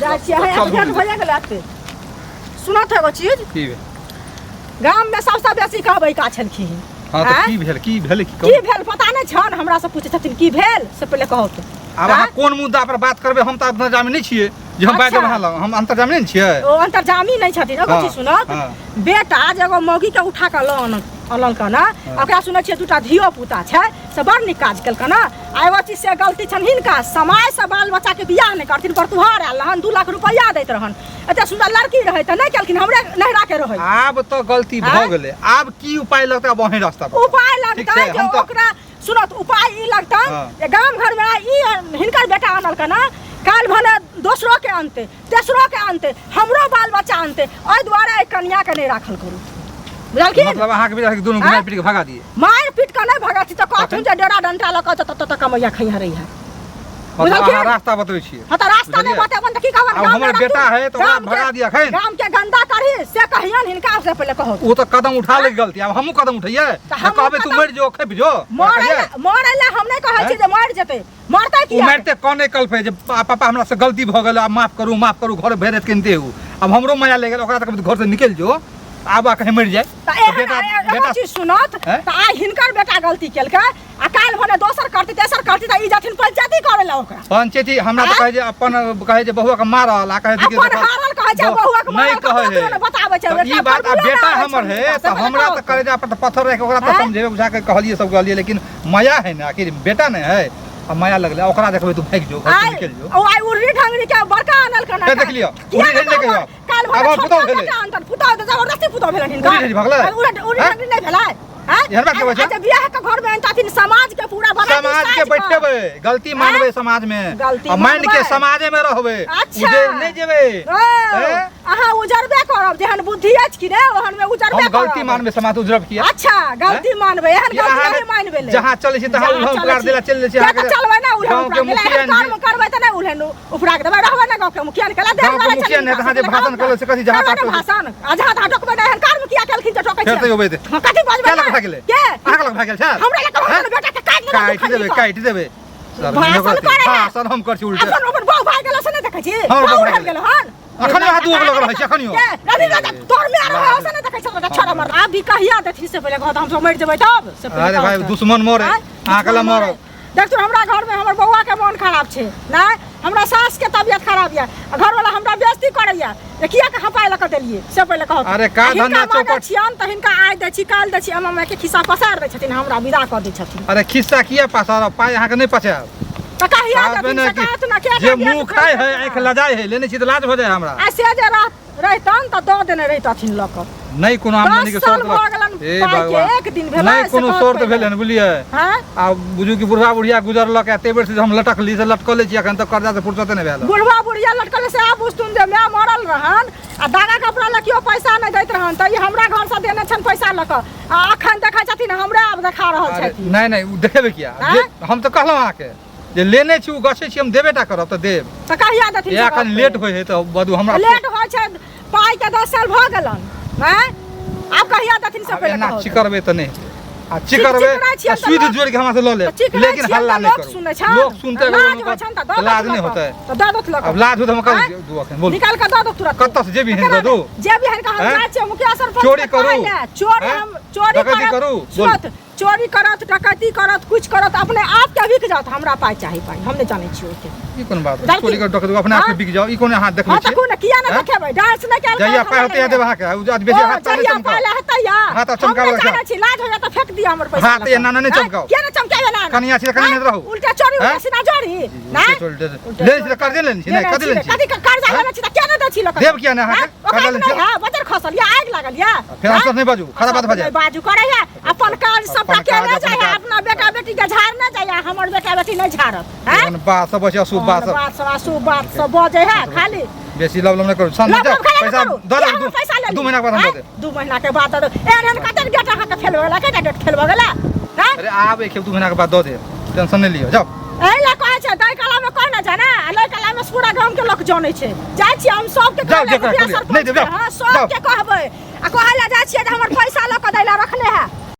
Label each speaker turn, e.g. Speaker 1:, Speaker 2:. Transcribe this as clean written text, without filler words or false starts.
Speaker 1: जा छी है भेंट भइया गेल आते सुनत है वो चीज
Speaker 2: की
Speaker 1: गाम में सबसे बेसी कहबै का छलखिन
Speaker 2: हां तो की भेल की
Speaker 1: भेल पता नै छन हमरा से पूछे छथिन की भेल से पहले कहौ तो
Speaker 2: अब अहाँ कोन मुद्दा पर बात करबै हम त अंतर्जामी नै छियै जे हम बात रहल हम अंतर्जामी नै छियै
Speaker 1: ओ अंतर्जामी नै छथिन एगो चीज सुनत बेटा जगो मौगी के उठा के अलल का ना ओकरा सुनै छियै दुटा धियो पुता छै से बड़ निक काज केलक ना आ एगो चीज से गलती छन हिनका समय से बाल बच्चा के बियाह नै करथिन पर तुहार आल रहन 2 लाख रुपया दैत रहन एते सुंदर लड़की रहे त नै केलखिन हमरे नहिरा के रहे
Speaker 2: आब तो गलती भ गेलै आब की उपाय लगतै अब वही रास्ता
Speaker 1: उपाय लगतै जे ओकरा सुनत उपाय ई लगतै जे गाम घर में ई हिनकर बेटा आनल का ना काल भने दोसरो के आनते तेसरो के आनते हमरो बाल बच्चा आनते ओइ द्वारा कन्या के नै राखल करू बुझलखिन
Speaker 2: मतलब अहाँ के बेटा के दोनों मार पीट के भगा दिए
Speaker 1: मार पीट के नै भगाती त कहथुन जे डेरा डंटा ल के त कमैया खैया रही है
Speaker 2: बुझलखिन अहाँ रास्ता बतबै छियै
Speaker 1: हां त रास्ता नै बतेबन त की कहबन
Speaker 2: अब हमर बेटा है तो ओकरा भगा दिया खैन
Speaker 1: गाम के गंदा करी से कहियन हिनका से पहले कहो
Speaker 2: वो तो कदम उठा ले गलती अब हमहु कदम उठाइए कहबे तू मर जो खैब जो
Speaker 1: मरैला हम नै कहै छी जे मर जेतै मरतै की
Speaker 2: मरते कोने कल पे जे पापा हमरा से गलती भ गेल अब माफ करू घर भेरत केनते हूं अब हमरो माया ले गेल ओकरा तक घर से निकल जो आब कहीं मर जाए
Speaker 1: बेटा चीज सुनत त आ हिनकर बेटा गलती केलक आ काल भने दोसर करती तेसर करती त ई जथिन पंचायती करे ला ओकरा
Speaker 2: पंचायती हमरा त कहे जे अपन कहे जे बहुआ के मारल आ कहे कि
Speaker 1: अपन हारल कहे जे बहुआ के
Speaker 2: नहीं कहे है
Speaker 1: बताबै छै
Speaker 2: ई बात आ बेटा हमर है त हमरा त करे जे अपन पत्थर रख ओकरा त समझे बुझा के कहलिए सब कहलिए लेकिन माया है ना आखिर बेटा नहीं है अब माया लगले ओकरा देखबै तू भाग जो घर से निकल जो
Speaker 1: ओ आई उर्री ढंगरी के बड़का आनल कना
Speaker 2: देख लियो उर्री ढंगरी के
Speaker 1: काल भने फुटो भेले फुटो जबरदस्ती फुटो भेले हिनका
Speaker 2: उर्री भगले
Speaker 1: उर्री ढंगरी नै भेलै
Speaker 2: यहरबा के बच्चा
Speaker 1: बियाह के घर में अंताथिन समाज के पूरा बना
Speaker 2: समाज के बैठेबे गलती मानबे समाज में और माइन के समाज में रहबे उधर नहीं जेबे
Speaker 1: अहाँ उजरबे करब जेहन बुद्धि अछि कि रे ओहन में उजरबे
Speaker 2: हम गलती मानबे समाज उजरब किया
Speaker 1: अच्छा गलती मानबे एहन गलती नहीं मानबे ले
Speaker 2: जहां चले छी तहां उल्हा उपार देला चल छी
Speaker 1: अहाँ के चलबे ना उल्हा उपार देला काम करबे त नहीं उल्हा उपार देबे रहबे ना गांव के मुखिया के ला देबे वाला
Speaker 2: मुखिया ने तहां जे भाषण करले से कथि जहां तक
Speaker 1: भाषण जहां तहां टकबे ना एहन काम किया केलखिन त टकै छै
Speaker 2: फेर त होबे दे
Speaker 1: कथि बाजबे
Speaker 2: भाग गेले
Speaker 1: के
Speaker 2: आग लग भाग गेल छ
Speaker 1: हमरा लग बेटा के
Speaker 2: काट देबे भाषण हम कर छी उल्टा
Speaker 1: अपन अपन बाऊ भाग गेल से नहीं देखै छी बाऊ भाग गेल हन
Speaker 2: अखनी हाथ दुख लग रहै छै अखनी
Speaker 1: रवि राजा तोर में रह से नहीं देखै छ छोरा मर आ भी कहिया देथि से पहले कहत हम सब मर जेबै तब से
Speaker 2: अरे भाई दुश्मन मोरे आकला मर
Speaker 1: देख तू हमरा घर में हमर बौआ के मन खराब छै ना हमरा सास के तबियत खराब या घर वाला हमरा बेइज्जती करैया ये किया के हपाय ल क देलिए से पहले कहत
Speaker 2: अरे का धन्ना चौपट
Speaker 1: छियन त हिनका आइ दै छी काल दै छी अम्मा के खिस्सा पसार दै छथिन हमरा विदा क दै छथिन
Speaker 2: अरे खिस्सा किया पसार पाय अहाँ के नहीं पचा
Speaker 1: त कहिया देथिन ना के
Speaker 2: जे मुंह खाय है आंख लजाय है लेने छी त लाज हो जाय हमरा
Speaker 1: आ से जे रहतन त द देने रहतथिन ल क
Speaker 2: नहीं कोनो आमदनी के शर्त ए भगवान
Speaker 1: एक दिन भेलै
Speaker 2: नहीं कोनो शर्त भेलै न बुझलिए
Speaker 1: हां
Speaker 2: आ बुझू कि बुढ़वा बुढ़िया गुजरलक आ तेबर से हम लटकली से लटकले छी अखन त कर्जा से फुर्सत नहीं भेल
Speaker 1: बुढ़वा बुढ़िया लटकले से आ बुझतुन जे मैं मरल रहन आ दागा कपड़ा ल कियो पैसा नहीं दैत रहन त ई हमरा घर से देने छन पैसा ल क आ अखन देखै छथिन हमरा अब देखा रहल छथिन
Speaker 2: नहीं नहीं देखेबे किया हम त कहलौ अहाँ के जे लेने छी उ गछे छी हम देबेटा करब त देब
Speaker 1: त कहिया देथिन
Speaker 2: या अखन लेट होय है त बदू हमरा
Speaker 1: लेट होय छै पाई के 10 साल भ गेलन हैं अब कहिया देथिन से पहले
Speaker 2: ना चिकरबे त नहीं आ चिकरबे सुध जोड़ के हमरा से ल ले लेकिन हल्ला नहीं करो लोग सुनते लाज नहीं होता है
Speaker 1: त द दो
Speaker 2: अब लाज हो त हम कर दू अखन बोल
Speaker 1: निकाल के द दो तुरंत
Speaker 2: कत से जे भी है दो
Speaker 1: जे भी है का हम जाय छै मुखिया सरपंच
Speaker 2: चोरी करू
Speaker 1: चोरी
Speaker 2: करू
Speaker 1: बोल चोरी करत डकैती करत कुछ करत अपने आप के बिक जात हमरा पाई चाहि पाई हम नहीं जाने छी ओके
Speaker 2: ई कोन बात चोरी कर डकैती अपने आप के बिक जाओ ई कोन हाथ देखले छी
Speaker 1: हां त कोन किया ना देखेबै डांस नहीं कर
Speaker 2: जइया पाय होते देबा के आज बेसी हाथ तारे चमका
Speaker 1: पहले हतैया
Speaker 2: हाथ चमकावे
Speaker 1: जाने छी लाज हो जा त फेंक दिया हमर पैसा
Speaker 2: हाथ ये ना नहीं चमकाओ
Speaker 1: के ना चमकावे ना
Speaker 2: कनिया छी कनिया नहीं रहू
Speaker 1: उल्टा चोरी हो सिना जोरी ना
Speaker 2: ले से कर दे लेन छी नहीं कर दे लेन छी
Speaker 1: कथि कर्जा लेना छी त के ना द छी लोक
Speaker 2: देब किया ना हां कर लेन छी
Speaker 1: हां बजर खसल या आग लागल या
Speaker 2: फिर हम नहीं बाजू खराब बात भजे
Speaker 1: बाजू करे है अपन काज सबटा के ना जाय अपना बेटा बेटी के झाड़ ना जाय हमर बेटा बेटी नहीं झाड़त हैं
Speaker 2: बात सब बचे अशुभ बात
Speaker 1: अशुभ बात सब बजे है खाली
Speaker 2: बेसी लवलम नहीं करू सन जा पैसा दो महीना के बाद हम दे
Speaker 1: 2 महीना के बाद एहन कते गेट अहाँ के फेल होला के गेट फेल भ गेला
Speaker 2: अरे आब एक 2 महीना के बाद दो दे टेंशन नहीं लियो जाओ
Speaker 1: ए ला कहै छै दाई कला में कोन जाना लय कला में पूरा गांव के लोग जानै छै जाय छी हम सब के कहबै
Speaker 2: नहीं देबे
Speaker 1: हां सब के कहबै आ कहला जाय छी हमर पैसा ल क दैला रखले है